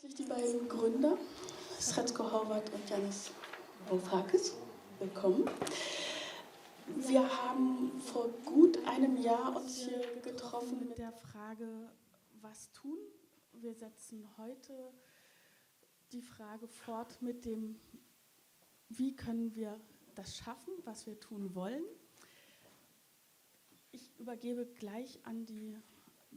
herzlich die beiden Gründer, Sretko Horvath und Janis Varoufakis. Willkommen. Wir haben vor gut einem Jahr uns hier getroffen mit der Frage, was tun? Wir setzen heute die Frage fort mit dem, wie können wir das schaffen, was wir tun wollen. Ich übergebe gleich an die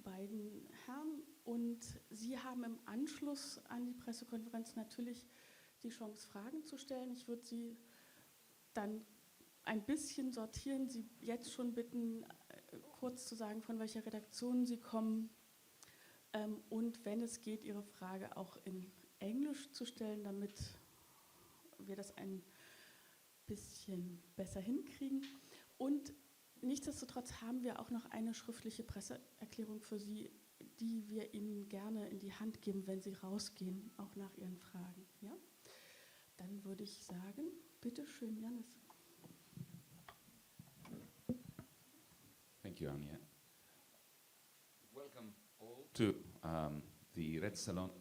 beiden Herren und Sie haben im Anschluss an die Pressekonferenz natürlich die Chance, Fragen zu stellen. Ich würde Sie dann ein bisschen sortieren, Sie jetzt schon bitten, kurz zu sagen, von welcher Redaktion Sie kommen und wenn es geht, Ihre Frage auch in Englisch zu stellen, damit wir das ein bisschen besser hinkriegen. Und nichtsdestotrotz haben wir auch noch eine schriftliche Presseerklärung für Sie, die wir Ihnen gerne in die Hand geben, wenn Sie rausgehen, auch nach Ihren Fragen. Ja? Dann würde ich sagen, bitte schön, Janis. Thank you, Anja. Welcome all to the Red Salon.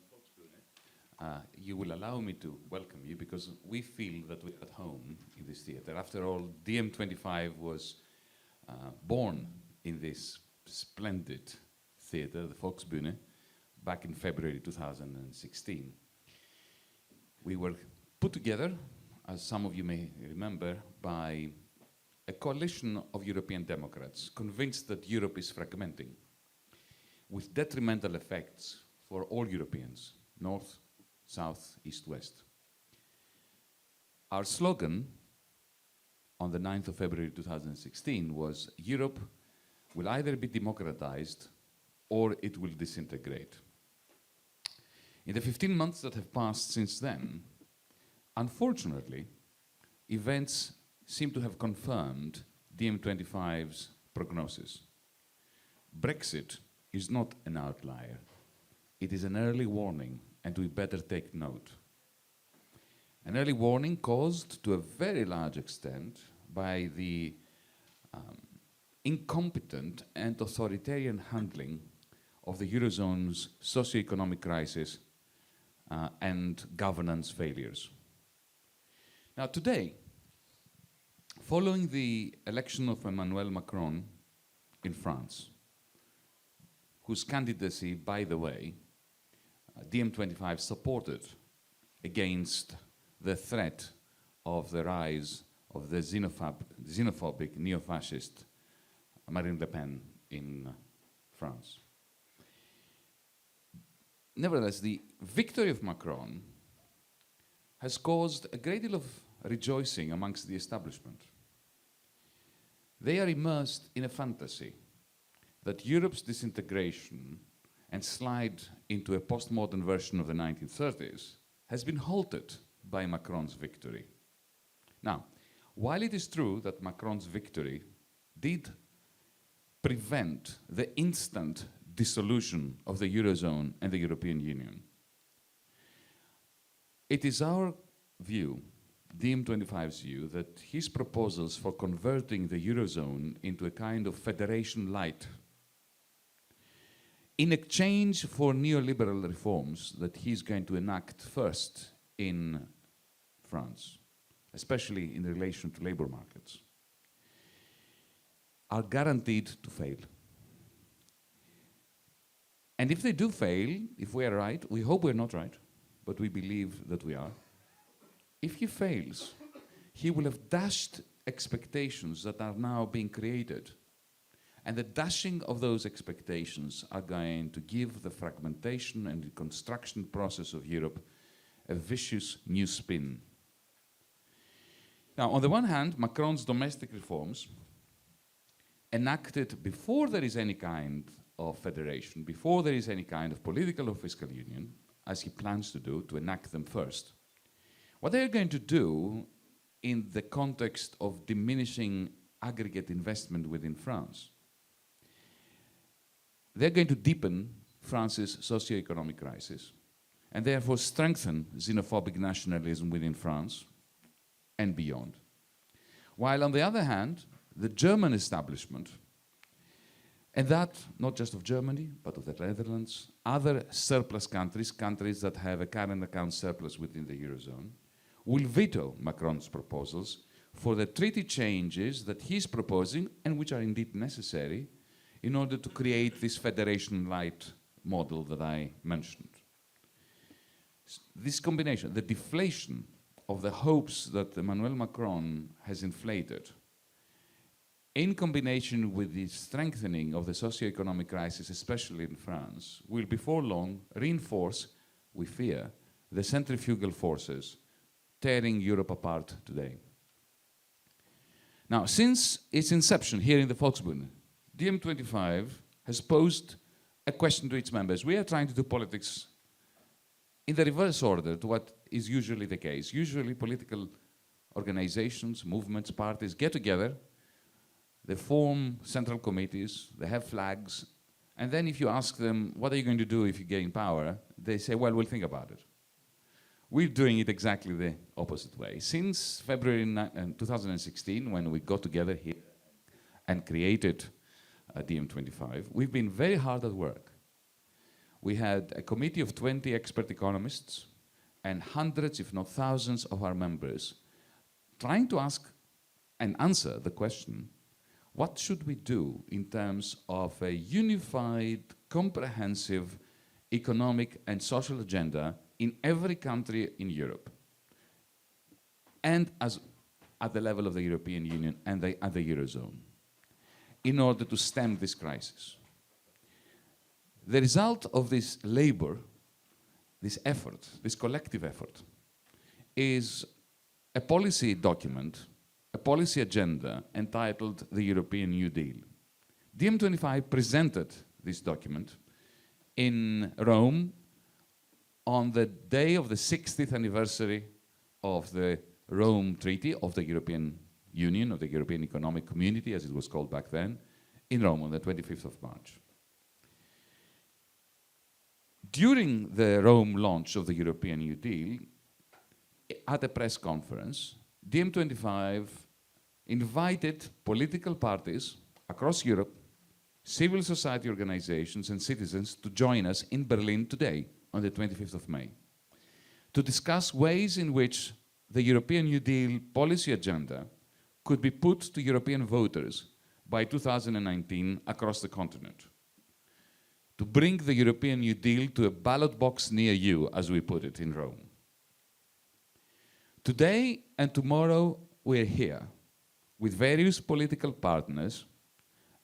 You will allow me to welcome you because we feel that we're at home in this theater. After all, DiEM25 was born in this splendid theater, the Volksbühne, back in February 2016. We were put together, as some of you may remember, by a coalition of European democrats convinced that Europe is fragmenting, with detrimental effects for all Europeans, north, south, east, west. Our slogan on the 9th of February 2016 was, Europe will either be democratized or it will disintegrate. In the 15 months that have passed since then, unfortunately, events seem to have confirmed DiEM25's prognosis. Brexit is not an outlier. It is an early warning, and we better take note. An early warning caused to a very large extent by the incompetent and authoritarian handling of the Eurozone's socio-economic crisis and governance failures. Now today, following the election of Emmanuel Macron in France, whose candidacy, by the way, DiEM25 supported against the threat of the rise of the xenophobic neo-fascist Marine Le Pen in France. Nevertheless, the victory of Macron has caused a great deal of rejoicing amongst the establishment. They are immersed in a fantasy that Europe's disintegration and slide into a postmodern version of the 1930s has been halted by Macron's victory. Now, while it is true that Macron's victory did prevent the instant dissolution of the Eurozone and the European Union, it is our view, DiEM25's view, that his proposals for converting the Eurozone into a kind of federation light in exchange for neoliberal reforms that he's going to enact first in France, especially in relation to labor markets, are guaranteed to fail. And if they do fail, if we are right, we hope we're not right, but we believe that we are. If he fails, he will have dashed expectations that are now being created. And the dashing of those expectations are going to give the fragmentation and the construction process of Europe a vicious new spin. Now, on the one hand, Macron's domestic reforms, enacted before there is any kind of federation, before there is any kind of political or fiscal union, as he plans to do, to enact them first, what they are going to do in the context of diminishing aggregate investment within France, they're going to deepen France's socio-economic crisis and therefore strengthen xenophobic nationalism within France and beyond. While on the other hand, the German establishment And that, not just of Germany, but of the Netherlands, other surplus countries, countries that have a current account surplus within the Eurozone, will veto Macron's proposals for the treaty changes that he's proposing and which are indeed necessary in order to create this federation-light model that I mentioned. This combination, the deflation of the hopes that Emmanuel Macron has inflated, in combination with the strengthening of the socio-economic crisis, especially in France, will before long reinforce, we fear, the centrifugal forces tearing Europe apart today. Now, since its inception here in the Volksbund, DiEM25 has posed a question to its members. We are trying to do politics in the reverse order to what is usually the case. Usually political organizations, movements, parties get together, they form central committees, they have flags, and then if you ask them, what are you going to do if you gain power? They say, well, we'll think about it. We're doing it exactly the opposite way. Since February 2016, when we got together here and created DiEM25, we've been very hard at work. We had a committee of 20 expert economists and hundreds, if not thousands, of our members trying to ask and answer the question, what should we do in terms of a unified, comprehensive economic and social agenda in every country in Europe, and at the level of the European Union and at the Eurozone, in order to stem this crisis? The result of this labor, this effort, this collective effort, is a policy document, a policy agenda entitled the European New Deal. DiEM25 presented this document in Rome on the day of the 60th anniversary of the Rome Treaty of the European Union, of the European Economic Community, as it was called back then, in Rome on the 25th of March. During the Rome launch of the European New Deal, at a press conference, DiEM25 invited political parties across Europe, civil society organizations and citizens to join us in Berlin today, on the 25th of May, to discuss ways in which the European New Deal policy agenda could be put to European voters by 2019 across the continent. To bring the European New Deal to a ballot box near you, as we put it in Rome. Today and tomorrow, we're here with various political partners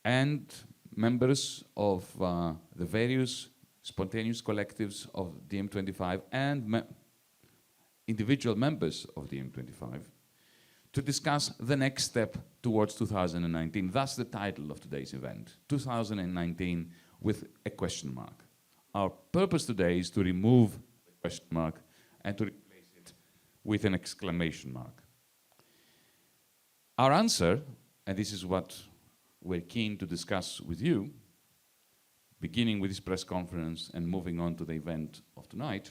and members of the various spontaneous collectives of DiEM25 and individual members of DiEM25 to discuss the next step towards 2019. That's the title of today's event, 2019 with a question mark. Our purpose today is to remove the question mark and to replace it with an exclamation mark. Our answer, and this is what we're keen to discuss with you, beginning with this press conference and moving on to the event of tonight,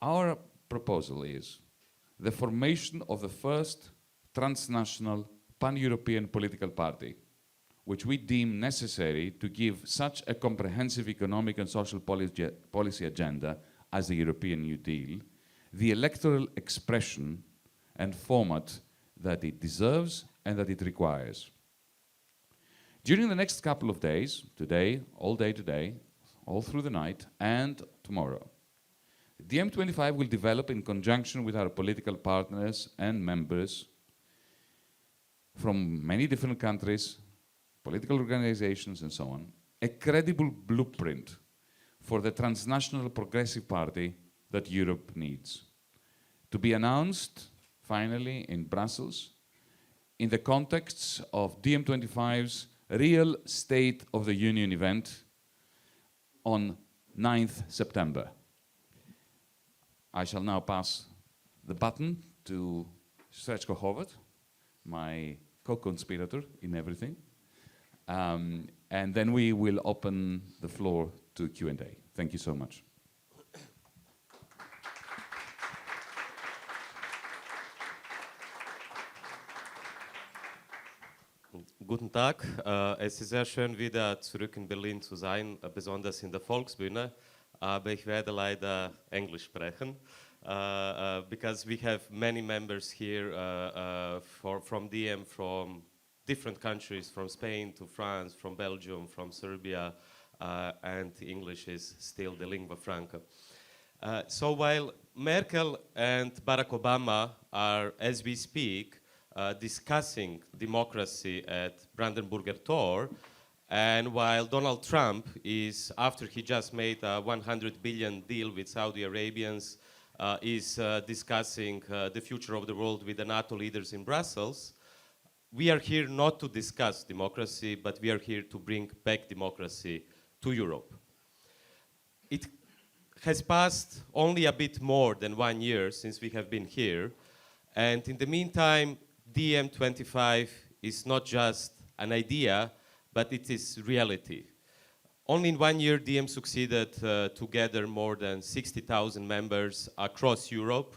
our proposal is the formation of the first transnational pan-European political party, which we deem necessary to give such a comprehensive economic and social policy agenda as the European New Deal, the electoral expression and format that it deserves and that it requires. During the next couple of days, today, all day today, all through the night, and tomorrow, DiEM25 will develop in conjunction with our political partners and members from many different countries, political organizations and so on, a credible blueprint for the transnational progressive party that Europe needs. To be announced, finally, in Brussels, in the context of DiEM25's real State of the Union event on 9th September. I shall now pass the baton to Srečko Horvat, my co-conspirator in everything. And then we will open the floor to Q&A. Thank you so much. Guten Tag. Es ist sehr schön, wieder zurück in Berlin zu sein, besonders in der Volksbühne. Aber ich werde leider Englisch sprechen, because we have many members here from DiEM, from different countries, from Spain to France, from Belgium, from Serbia, and English is still the lingua franca. So while Merkel and Barack Obama are, as we speak, discussing democracy at Brandenburger Tor, and while Donald Trump is, after he just made a 100 billion deal with Saudi Arabians, is discussing the future of the world with the NATO leaders in Brussels, we are here not to discuss democracy, but we are here to bring back democracy to Europe. It has passed only a bit more than 1 year since we have been here, and in the meantime, DiEM25 is not just an idea, but it is reality. Only in 1 year, DiEM succeeded to gather more than 60,000 members across Europe,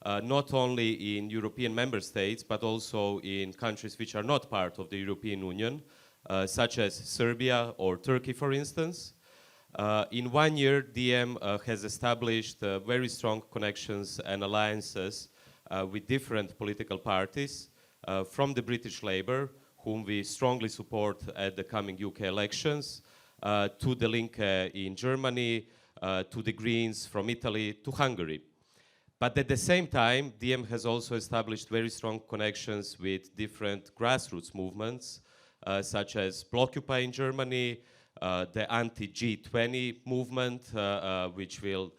not only in European member states, but also in countries which are not part of the European Union, such as Serbia or Turkey, for instance. In 1 year, DiEM has established very strong connections and alliances with different political parties, from the British Labour, whom we strongly support at the coming UK elections, to the Linke in Germany, to the Greens from Italy, to Hungary. But at the same time, DiEM has also established very strong connections with different grassroots movements, such as Blockupy in Germany, the anti-G20 movement, which will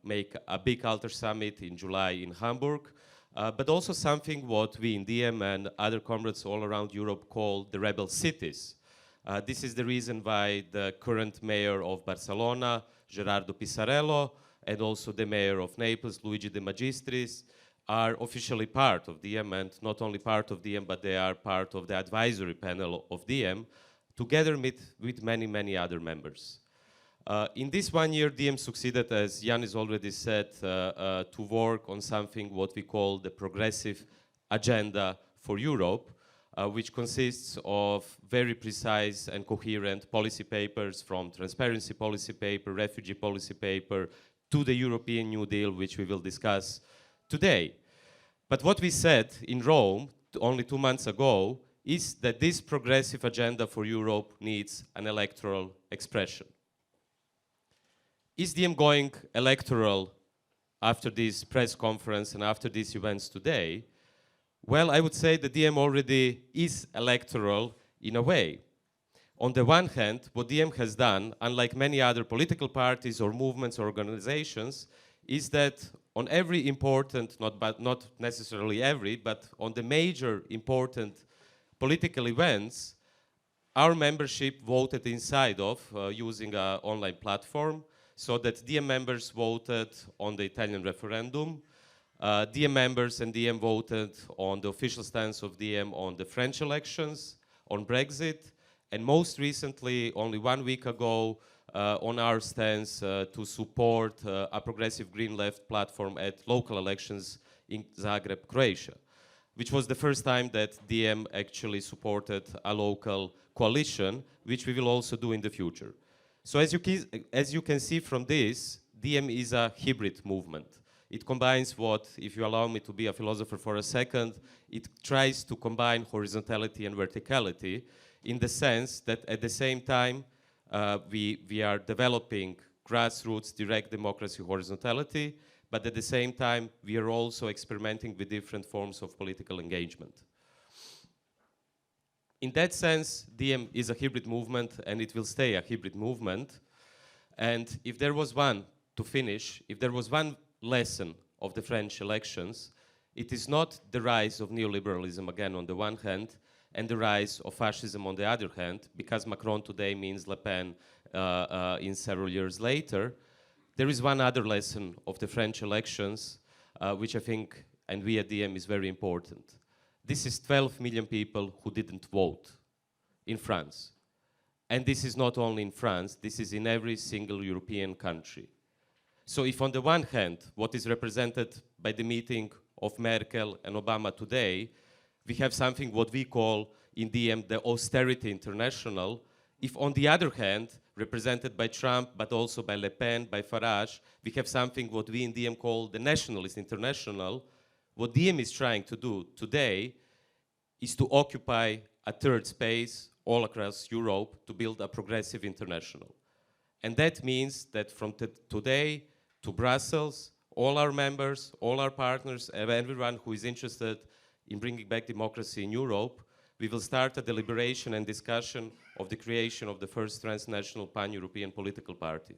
make a big Alter Summit in July in Hamburg, but also something what we in DiEM and other comrades all around Europe call the rebel cities. This is the reason why the current mayor of Barcelona, Gerardo Pisarello, and also the mayor of Naples, Luigi De Magistris, are officially part of DiEM, and not only part of DiEM, but they are part of the advisory panel of DiEM, together with many, many other members. In this 1 year, DiEM succeeded, as Yanis already said, to work on something what we call the progressive agenda for Europe, which consists of very precise and coherent policy papers, from transparency policy paper, refugee policy paper, to the European New Deal, which we will discuss today. But what we said in Rome only 2 months ago is that this progressive agenda for Europe needs an electoral expression. Is DiEM going electoral after this press conference and after these events today? Well, I would say that DiEM already is electoral in a way. On the one hand, what DiEM has done, unlike many other political parties or movements or organizations, is that on every important, not necessarily every, but on the major important political events, our membership voted inside of using an online platform, so that DiEM members voted on the Italian referendum, DiEM members and DiEM voted on the official stance of DiEM on the French elections, on Brexit, and most recently, only 1 week ago, on our stance to support a progressive green left platform at local elections in Zagreb, Croatia, which was the first time that DiEM actually supported a local coalition, which we will also do in the future. So as you can see from this, DiEM is a hybrid movement. It combines what, if you allow me to be a philosopher for a second, it tries to combine horizontality and verticality, in the sense that at the same time we are developing grassroots direct democracy horizontality, but at the same time we are also experimenting with different forms of political engagement. In that sense, DiEM is a hybrid movement, and it will stay a hybrid movement. And if there was one, to finish, if there was one lesson of the French elections, it is not the rise of neoliberalism again on the one hand, and the rise of fascism on the other hand, because Macron today means Le Pen in several years later. There is one other lesson of the French elections, which I think, and we at DiEM, is very important. This is 12 million people who didn't vote in France. And this is not only in France, this is in every single European country. So if on the one hand, what is represented by the meeting of Merkel and Obama today, we have something what we call in DiEM the austerity international, if on the other hand, represented by Trump, but also by Le Pen, by Farage, we have something what we in DiEM call the nationalist international. What DiEM is trying to do today is to occupy a third space all across Europe to build a progressive international. And that means that from today to Brussels, all our members, all our partners, and everyone who is interested in bringing back democracy in Europe, we will start a deliberation and discussion of the creation of the first transnational pan-European political party.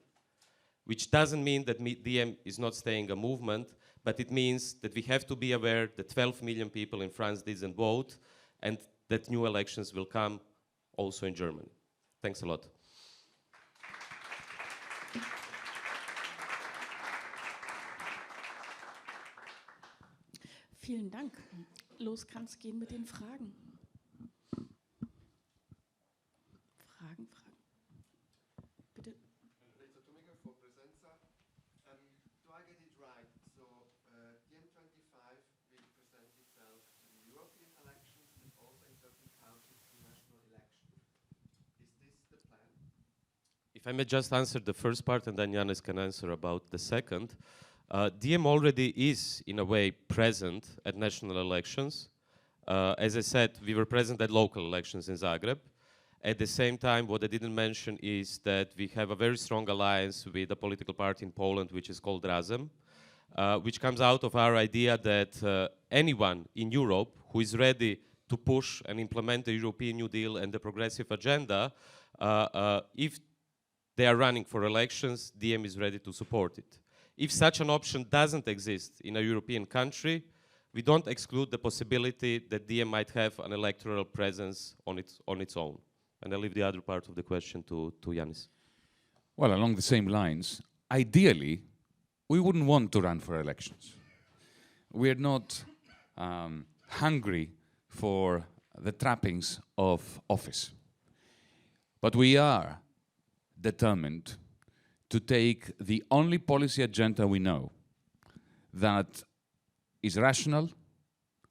Which doesn't mean that DiEM is not staying a movement, but it means that we have to be aware that 12 million people in France didn't vote, and that new elections will come also in Germany. Thanks a lot. Vielen Dank. Los kann es gehen mit den Fragen. Fragen. Bitte. Do I get it right? So DiEM25 will present itself to the European elections and also in certain countries to national elections. Is this the plan? If I may just answer the first part and then Yanis can answer about the second. DiEM already is, in a way, present at national elections. As I said, we were present at local elections in Zagreb. At the same time, what I didn't mention is that we have a very strong alliance with a political party in Poland, which is called Razem, which comes out of our idea that anyone in Europe who is ready to push and implement the European New Deal and the progressive agenda, if they are running for elections, DiEM is ready to support it. If such an option doesn't exist in a European country, we don't exclude the possibility that DiEM might have an electoral presence on its own. And I'll leave the other part of the question to Yanis. Well, along the same lines, ideally, we wouldn't want to run for elections. We're not hungry for the trappings of office. But we are determined to take the only policy agenda we know that is rational,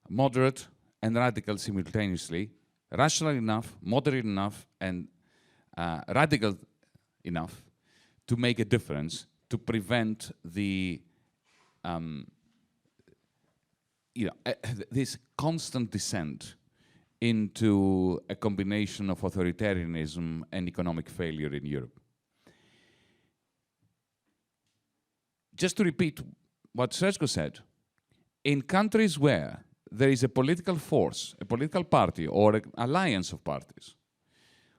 moderate, and radical simultaneously, rational enough, moderate enough, and radical enough to make a difference, to prevent the this constant descent into a combination of authoritarianism and economic failure in Europe. Just to repeat what Sergio said, in countries where there is a political force, a political party, or an alliance of parties,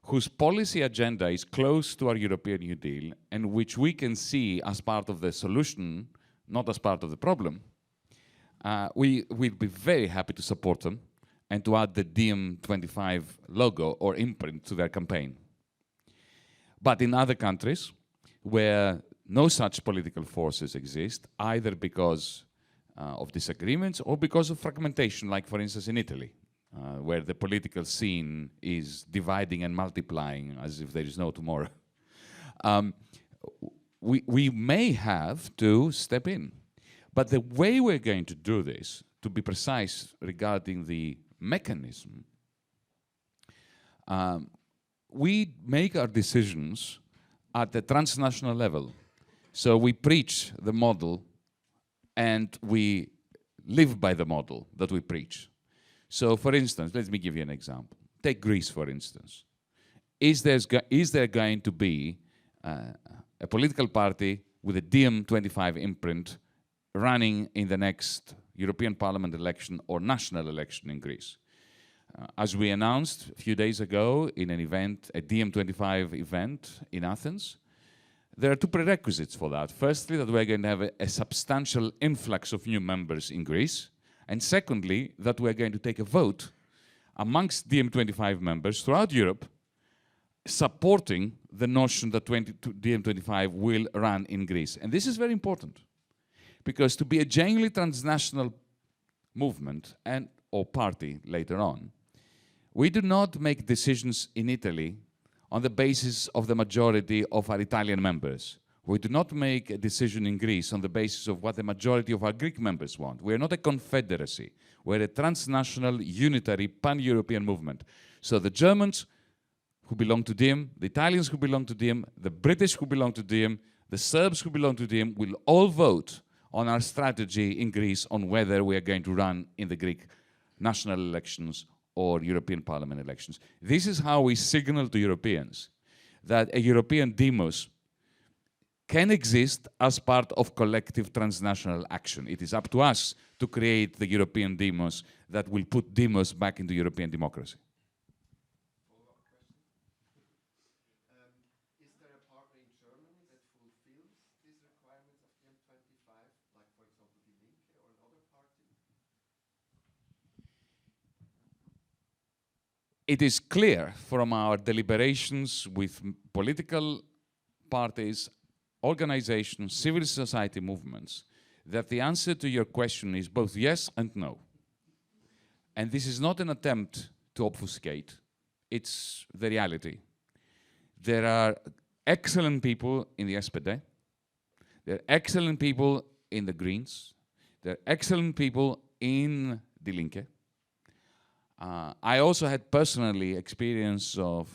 whose policy agenda is close to our European New Deal, and which we can see as part of the solution, not as part of the problem, we'll be very happy to support them and to add the DiEM25 logo or imprint to their campaign. But in other countries where no such political forces exist, either because of disagreements or because of fragmentation, like for instance in Italy, where the political scene is dividing and multiplying as if there is no tomorrow. We may have to step in. But the way we're going to do this, to be precise regarding the mechanism, we make our decisions at the transnational level. So we preach the model and we live by the model that we preach. So for instance, let me give you an example. Take Greece, for instance. Is there going to be a political party with a DiEM25 imprint running in the next European Parliament election or national election in Greece? As we announced a few days ago in an event, a DiEM25 event in Athens, there are two prerequisites for that. Firstly, that we're going to have a substantial influx of new members in Greece. And secondly, that we're going to take a vote amongst DiEM25 members throughout Europe supporting the notion that DiEM25 will run in Greece. And this is very important, because to be a genuinely transnational movement and or party later on, we do not make decisions in Italy on the basis of the majority of our Italian members. We do not make a decision in Greece on the basis of what the majority of our Greek members want. We are not a confederacy. We're a transnational, unitary, pan-European movement. So the Germans who belong to DiEM, the Italians who belong to DiEM, the British who belong to DiEM, the Serbs who belong to DiEM will all vote on our strategy in Greece on whether we are going to run in the Greek national elections or European Parliament elections. This is how we signal to Europeans that a European demos can exist as part of collective transnational action. It is up to us to create the European demos that will put demos back into European democracy. Is there a partner in Germany that fulfills these requirements of DiEM25, like for example DiEM25 or another party? It is clear from our deliberations with political parties, organizations, civil society movements, that the answer to your question is both yes and no. And this is not an attempt to obfuscate, it's the reality. There are excellent people in the SPD, there are excellent people in the Greens, there are excellent people in Die Linke. I also had personally experience of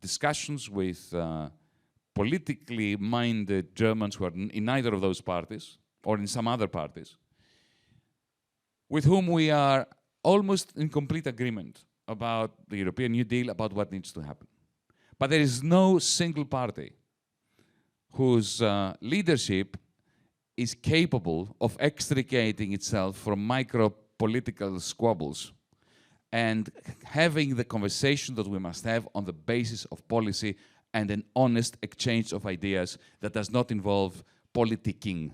discussions with politically minded Germans who are in neither of those parties or in some other parties, with whom we are almost in complete agreement about the European New Deal, about what needs to happen. But there is no single party whose leadership is capable of extricating itself from micro-political squabbles and having the conversation that we must have on the basis of policy and an honest exchange of ideas that does not involve politicking.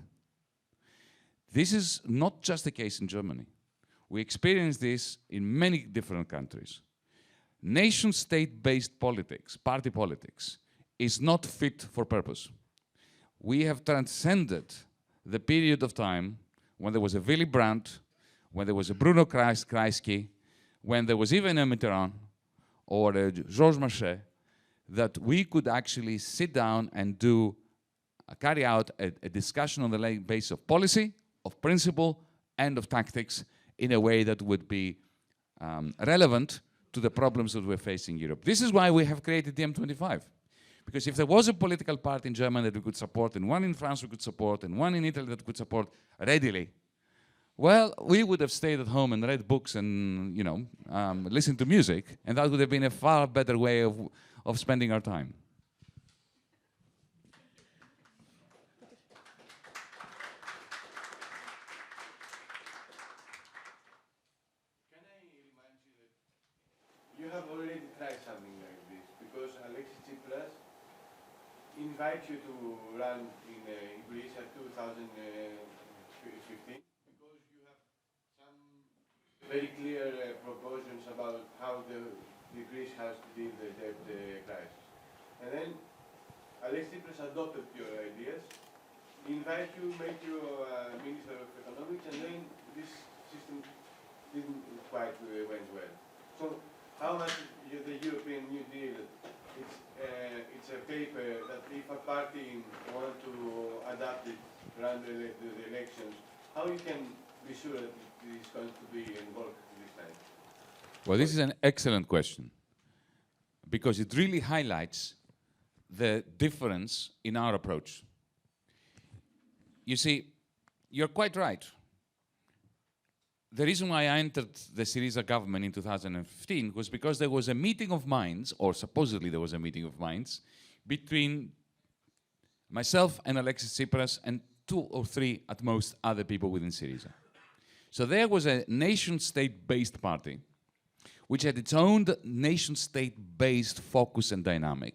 This is not just the case in Germany. We experience this in many different countries. Nation-state-based politics, party politics, is not fit for purpose. We have transcended the period of time when there was a Willy Brandt, when there was a Bruno Kreisky, when there was even a Mitterrand or a Georges Marchais, that we could actually sit down and carry out a discussion on the basis of policy, of principle, and of tactics in a way that would be relevant to the problems that we're facing in Europe. This is why we have created DiEM25. Because if there was a political party in Germany that we could support, and one in France we could support, and one in Italy that we could support readily, well, we would have stayed at home and read books and, listened to music, and that would have been a far better way of spending our time. Can I remind you that you have already tried something like this, because Alexis Tsipras invite you to run in Greece at 2015, because you have some very clear proposals about how the Greece has to deal with the debt crisis. And then Alexis Tsipras adopted your ideas, invite you, make you Minister of Economics, and then this system didn't quite went well. So how much the European New Deal, it's a paper that if a party want to adapt it, run the elections, how you can be sure that it is going to be involved this time? Well, this is an excellent question, because it really highlights the difference in our approach. You see, you're quite right. The reason why I entered the Syriza government in 2015 was because there was a meeting of minds, or supposedly there was a meeting of minds, between myself and Alexis Tsipras and 2 or 3 at most other people within Syriza. So there was a nation-state-based party which had its own nation-state-based focus and dynamic.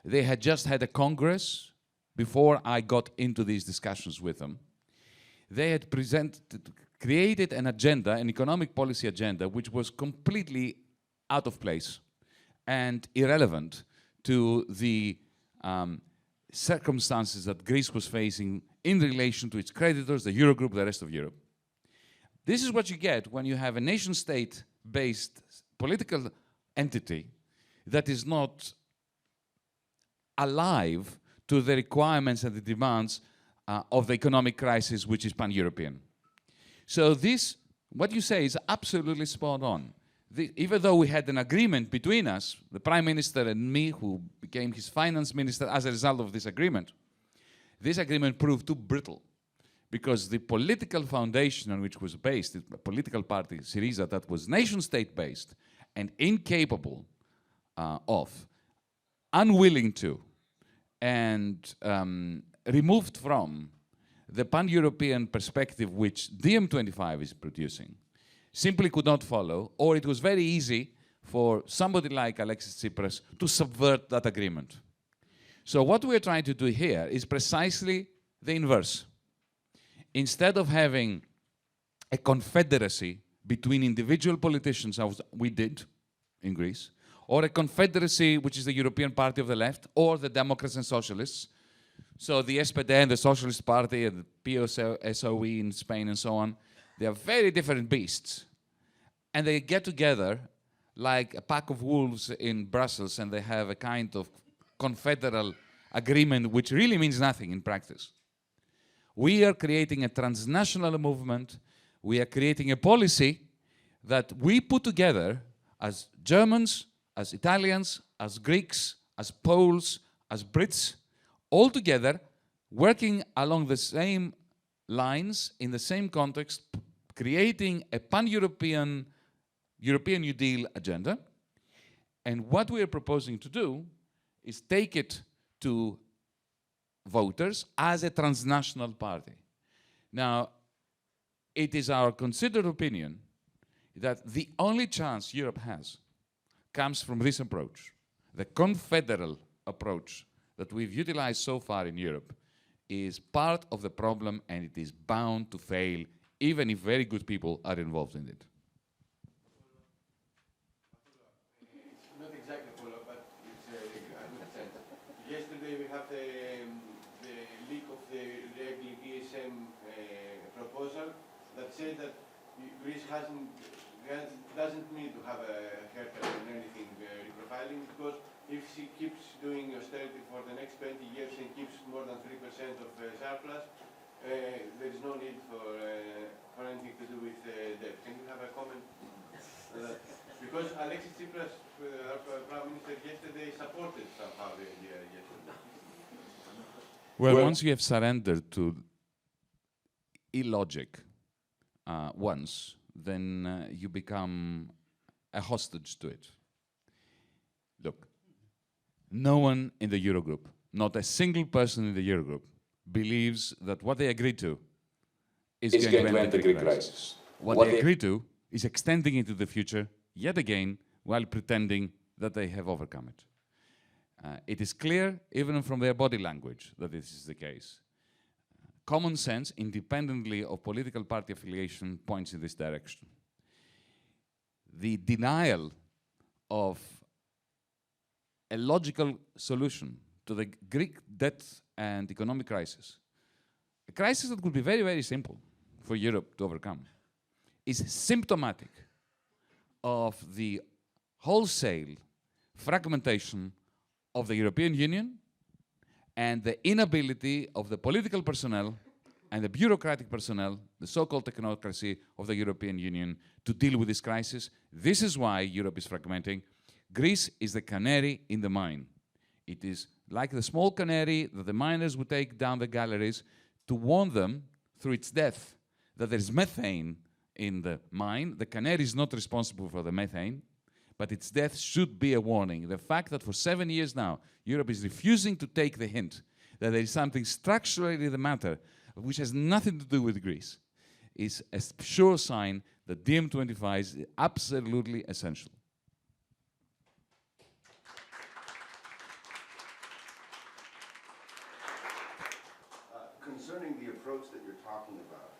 They had just had a congress before I got into these discussions with them. They had created an agenda, an economic policy agenda, which was completely out of place and irrelevant to the circumstances that Greece was facing in relation to its creditors, the Eurogroup, the rest of Europe. This is what you get when you have a nation-state-based political entity that is not alive to the requirements and the demands of the economic crisis, which is pan-European. So this, what you say is absolutely spot on. even though we had an agreement between us, the Prime Minister and me, who became his finance minister as a result of this agreement proved too brittle, because the political foundation on which it was based, the political party, Syriza, that was nation-state-based and incapable of, unwilling to, and removed from the pan-European perspective which DiEM25 is producing, simply could not follow, or it was very easy for somebody like Alexis Tsipras to subvert that agreement. So what we're trying to do here is precisely the inverse. Instead of having a confederacy between individual politicians, as we did in Greece, or a confederacy which is the European Party of the Left, or the Democrats and Socialists, so the SPD and the Socialist Party and the PSOE in Spain and so on, they are very different beasts. And they get together like a pack of wolves in Brussels, and they have a kind of confederal agreement which really means nothing in practice. We are creating a transnational movement. We are creating a policy that we put together as Germans, as Italians, as Greeks, as Poles, as Brits, all together, working along the same lines, in the same context, creating a pan-European European New Deal agenda. And what we are proposing to do is take it to voters as a transnational party. Now, it is our considered opinion that the only chance Europe has comes from this approach. The confederal approach that we've utilized so far in Europe is part of the problem, and it is bound to fail, even if very good people are involved in it. It's not exactly follow-up, but it's a good sense. Yesterday we have the leak of the DiEM proposal that said that Greece doesn't need to have a haircut on anything reprofiling, because if she keeps doing austerity for the next 20 years and keeps more than 3% of surplus, there is no need for anything to do with debt. Can you have a comment on that? Because Alexis Tsipras, our Prime Minister, yesterday supported somehow the idea yesterday. Well, once you have surrendered to illogic once, then you become a hostage to it. Look, no one in the Eurogroup, not a single person in the Eurogroup, believes that what they agreed to is going to end the Greek crisis. What they agreed to is extending into the future yet again, while pretending that they have overcome it. It is clear, even from their body language, that this is the case. Common sense, independently of political party affiliation, points in this direction. The denial of a logical solution to the Greek debt and economic crisis, a crisis that could be very, very simple for Europe to overcome, is symptomatic of the wholesale fragmentation of the European Union and the inability of the political personnel and the bureaucratic personnel, the so-called technocracy of the European Union, to deal with this crisis. This is why Europe is fragmenting. Greece is the canary in the mine. It is like the small canary that the miners would take down the galleries to warn them through its death that there is methane in the mine. The canary is not responsible for the methane, but its death should be a warning. The fact that for 7 years now, Europe is refusing to take the hint that there is something structurally the matter, which has nothing to do with Greece, is a sure sign that DiEM25 is absolutely essential. Concerning the approach that you're talking about,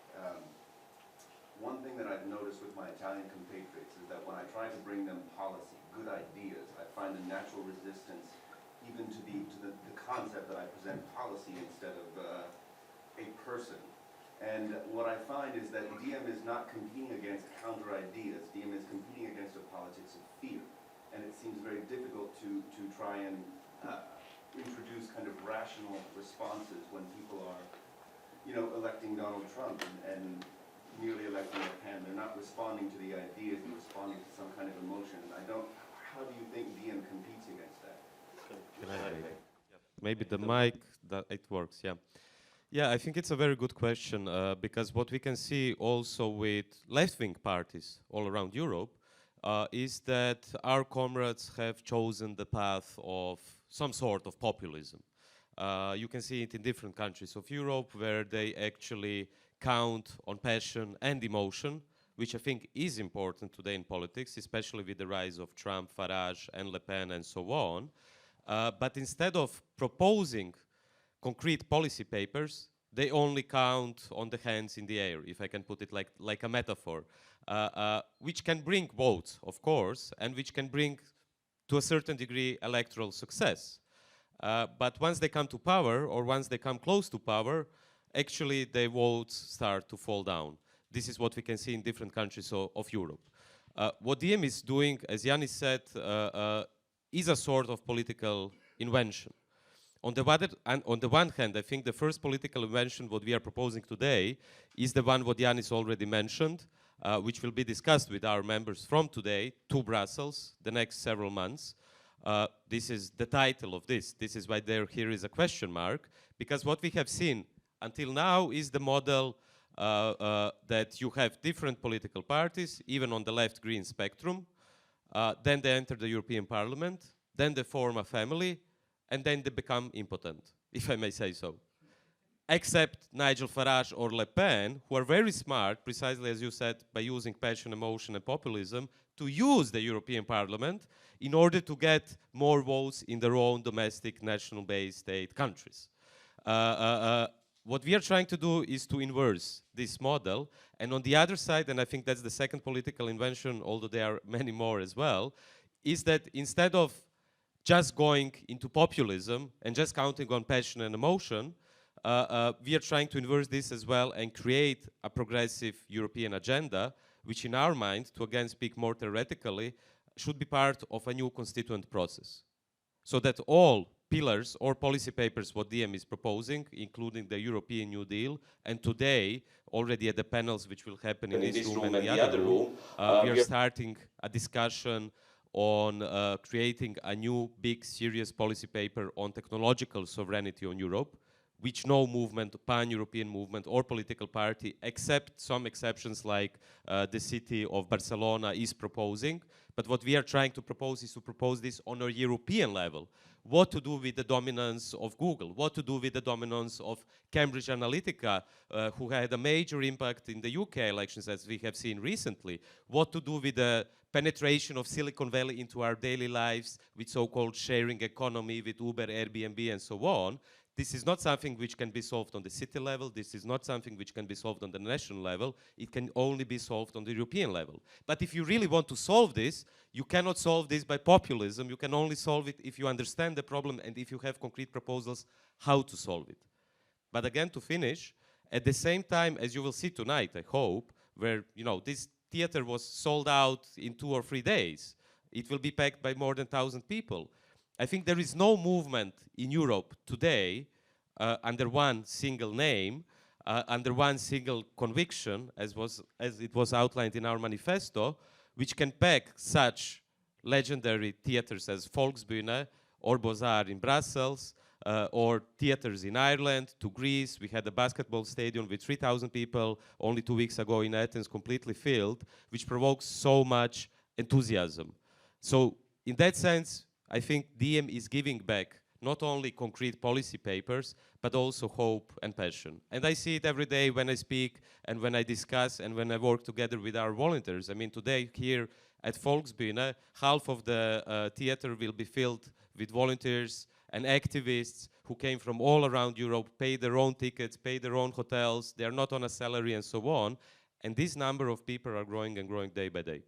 one thing that I've noticed with my Italian compatriots is that when I try to bring them policy, good ideas, I find a natural resistance even to the concept that I present policy instead of a person. And what I find is that DiEM is not competing against counter ideas. DiEM is competing against a politics of fear. And it seems very difficult to try and introduce kind of rational responses when people are, electing Donald Trump and merely electing Le Pen. They're not responding to the ideas, they're responding to some kind of emotion. And how do you think DiEM competes against that? Can I take it? Maybe the mic, it works, yeah. Yeah, I think it's a very good question because what we can see also with left-wing parties all around Europe is that our comrades have chosen the path of some sort of populism. You can see it in different countries of Europe where they actually count on passion and emotion, which I think is important today in politics, especially with the rise of Trump, Farage, and Le Pen, and so on. But instead of proposing concrete policy papers, they only count on the hands in the air, if I can put it like a metaphor, which can bring votes, of course, and which can bring, to a certain degree, electoral success. But once they come to power, or once they come close to power, actually their votes start to fall down. This is what we can see in different countries of Europe. What DiEM is doing, as Yanis said, is a sort of political invention. On the one hand, I think the first political invention what we are proposing today is the one what Yanis already mentioned, which will be discussed with our members from today to Brussels the next several months. This is the title of this. This is why here is a question mark, because what we have seen until now is the model that you have different political parties, even on the left-green spectrum. Then they enter the European Parliament, then they form a family, and then they become impotent, if I may say so. Except Nigel Farage or Le Pen, who are very smart, precisely as you said, by using passion, emotion, and populism, to use the European Parliament in order to get more votes in their own domestic, national-based state countries. What we are trying to do is to inverse this model, and on the other side, and I think that's the second political invention, although there are many more as well, is that instead of just going into populism and just counting on passion and emotion, we are trying to inverse this as well and create a progressive European agenda, which in our mind, to again speak more theoretically, should be part of a new constituent process. So that all pillars or policy papers what DiEM is proposing, including the European New Deal, and today, already at the panels which will happen in this room and the other room, we are starting a discussion on creating a new big serious policy paper on technological sovereignty on Europe, which no movement, pan-European movement or political party, except some exceptions like the city of Barcelona is proposing. But what we are trying to propose is to propose this on a European level. What to do with the dominance of Google? What to do with the dominance of Cambridge Analytica, who had a major impact in the UK elections, as we have seen recently? What to do with the penetration of Silicon Valley into our daily lives with so-called sharing economy, with Uber, Airbnb, and so on? This is not something which can be solved on the city level. This is not something which can be solved on the national level. It can only be solved on the European level. But if you really want to solve this, you cannot solve this by populism. You can only solve it if you understand the problem and if you have concrete proposals how to solve it. But again, to finish, at the same time, as you will see tonight, I hope, where this theater was sold out in 2 or 3 days. It will be packed by more than 1,000 people. I think there is no movement in Europe today under one single name, under one single conviction, as it was outlined in our manifesto, which can pack such legendary theaters as Volksbühne or Beaux-Arts in Brussels, or theaters in Ireland, to Greece. We had a basketball stadium with 3,000 people only 2 weeks ago in Athens, completely filled, which provokes so much enthusiasm. So in that sense, I think DiEM is giving back not only concrete policy papers, but also hope and passion. And I see it every day when I speak and when I discuss and when I work together with our volunteers. I mean, today here at Volksbühne, half of the theater will be filled with volunteers and activists who came from all around Europe, paid their own tickets, paid their own hotels, they're not on a salary and so on. And this number of people are growing and growing day by day.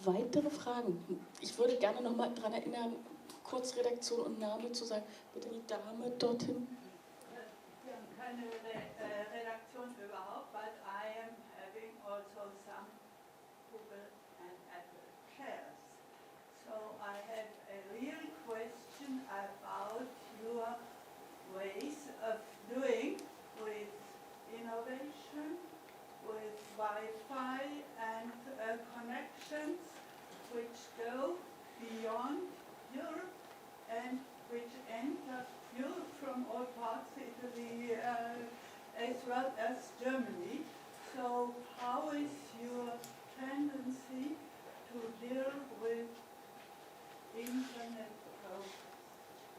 Weitere Fragen? Ich würde gerne noch mal daran erinnern, Kurzredaktion und Name zu sagen. Bitte die Dame dorthin. Wir haben keine Redaktion überhaupt, but I am having also some Google and Apple shares. election with Wi-Fi and connections which go beyond Europe and which enter Europe from all parts, Italy as well as Germany. So how is your tendency to deal with internet growth?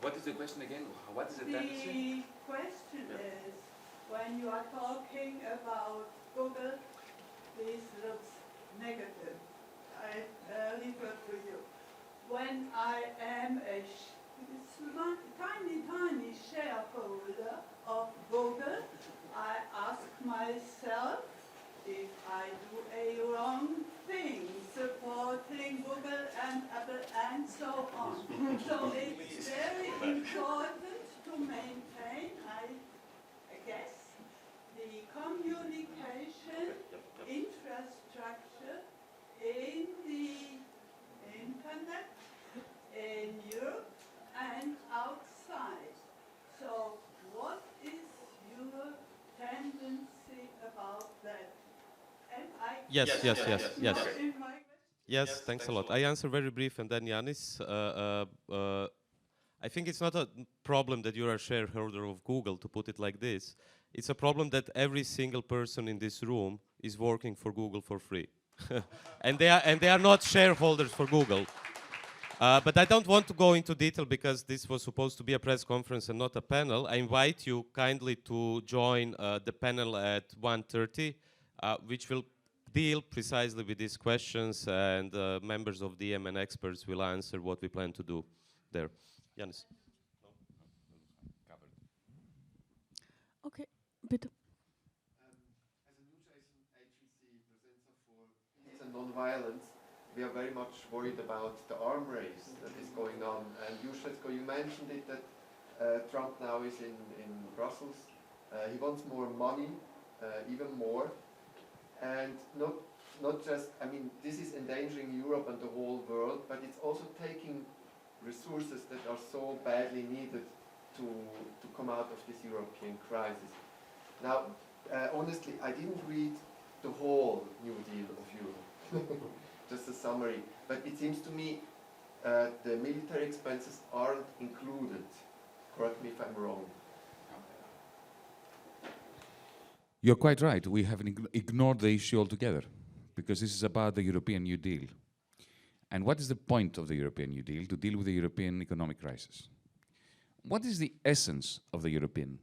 What is the question again? What is the tendency? The question is, when you are talking about Google, this looks negative. I refer to you. When I am a tiny shareholder of Google, I ask myself if I do a wrong thing, supporting Google and Apple and so on. So it's very important to maintain, I guess, the communication infrastructure in the internet, in Europe and outside. So what is your tendency about that? And I Yes. in my Yes, thanks a lot. I answer very brief, and then Yanis. I think it's not a problem that you're a shareholder of Google, to put it like this. It's a problem that every single person in this room is working for Google for free. and they are not shareholders for Google. But I don't want to go into detail because this was supposed to be a press conference and not a panel. I invite you kindly to join the panel at 1:30, which will deal precisely with these questions, and members of DiEM and experts will answer what we plan to do there. Yanis. Okay, bitte. As a news agency presenter for peace and non-violence, we are very much worried about the arm race that is going on. And you mentioned it that Trump now is in Brussels. He wants more money, even more. And not just, I mean, this is endangering Europe and the whole world, but it's also taking resources that are so badly needed to come out of this European crisis. Now, honestly, I didn't read the whole New Deal of Europe, just a summary. But it seems to me the military expenses aren't included. Correct me if I'm wrong. You're quite right. We have ignored the issue altogether because this is about the European New Deal. And what is the point of the European New Deal? To deal with the European economic crisis. What is the essence of the European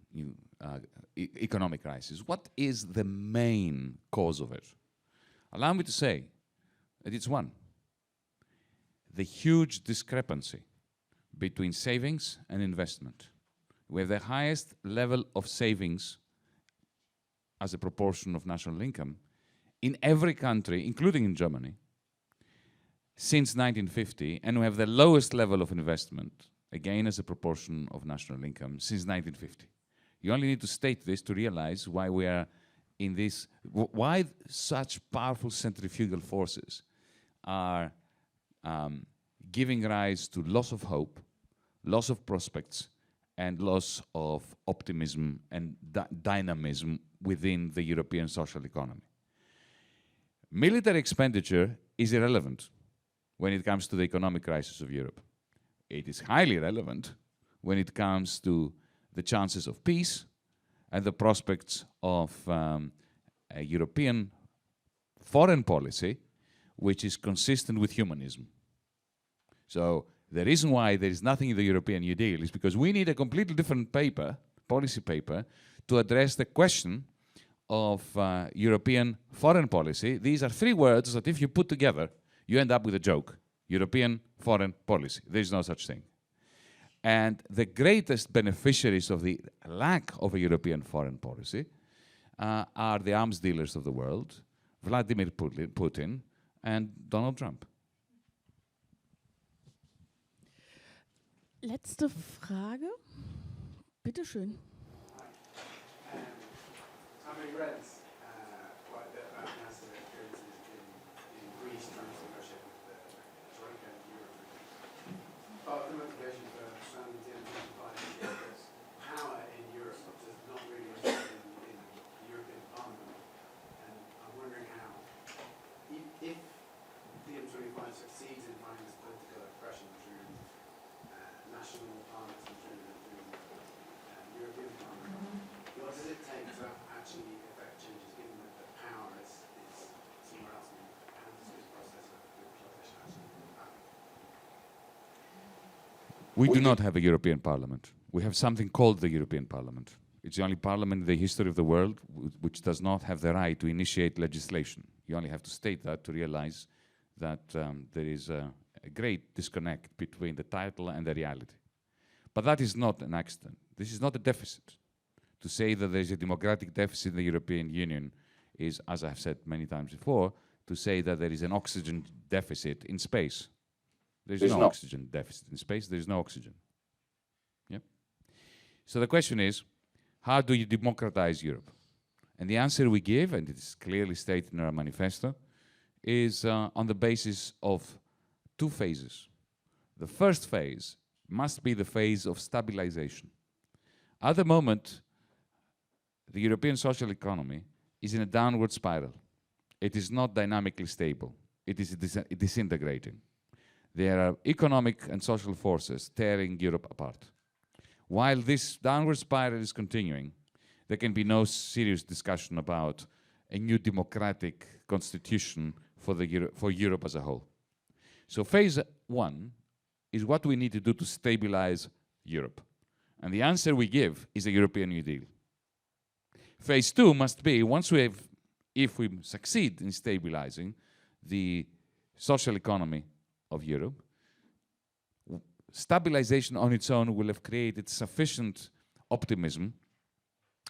economic crisis? What is the main cause of it? Allow me to say that it's one. The huge discrepancy between savings and investment. We have the highest level of savings as a proportion of national income in every country, including in Germany, since 1950, and we have the lowest level of investment, again as a proportion of national income, since 1950. You only need to state this to realize why we are in this, why such powerful centrifugal forces are giving rise to loss of hope, loss of prospects, and loss of optimism and dynamism within the European social economy. Military expenditure is irrelevant when it comes to the economic crisis of Europe. It is highly relevant when it comes to the chances of peace and the prospects of a European foreign policy which is consistent with humanism. So the reason why there is nothing in the European New Deal is because we need a completely different paper, policy paper, to address the question of European foreign policy. These are three words that if you put together, you end up with a joke. European foreign policy. There is no such thing. And the greatest beneficiaries of the lack of a European foreign policy are the arms dealers of the world, Vladimir Putin and Donald Trump. Letzte Frage. Bitte schön. I regrets quite a bit about massive experiences in Greece trying to negotiate with the Troika and Europe. Part of the motivation for founding DiEM25 is that power in Europe does not really reside in the European Parliament. We do not have a European Parliament. We have something called the European Parliament. It's the only parliament in the history of the world which does not have the right to initiate legislation. You only have to state that to realize that there is a great disconnect between the title and the reality. But that is not an accident. This is not a deficit. To say that there's a democratic deficit in the European Union is, as I've said many times before, to say that there is an oxygen deficit in space. There's no oxygen deficit in space. There's no oxygen. Yep. So the question is, how do you democratize Europe? And the answer we give, and it is clearly stated in our manifesto, is on the basis of two phases. The first phase must be the phase of stabilization. At the moment, the European social economy is in a downward spiral. It is not dynamically stable. It is disintegrating. There are economic and social forces tearing Europe apart. While this downward spiral is continuing, there can be no serious discussion about a new democratic constitution for Europe as a whole. So phase one is what we need to do to stabilize Europe. And the answer we give is the European New Deal. Phase two must be, if we succeed in stabilizing the social economy of Europe, stabilization on its own will have created sufficient optimism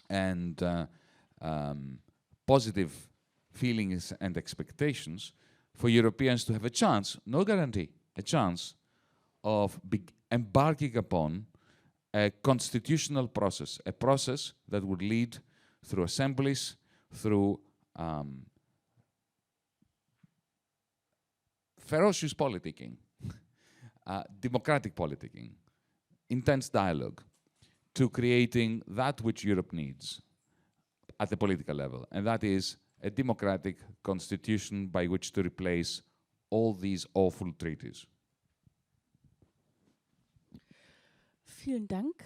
and positive feelings and expectations for Europeans to have a chance, no guarantee, a chance of embarking upon a constitutional process, a process that would lead through assemblies, through ferocious politicking, democratic politicking, intense dialogue, to creating that which Europe needs at the political level, and that is a democratic constitution by which to replace all these awful treaties. Vielen Dank,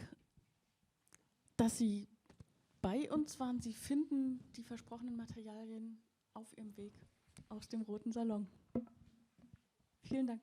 dass Sie bei uns waren. Sie finden die versprochenen Materialien auf Ihrem Weg aus dem Roten Salon. Vielen Dank.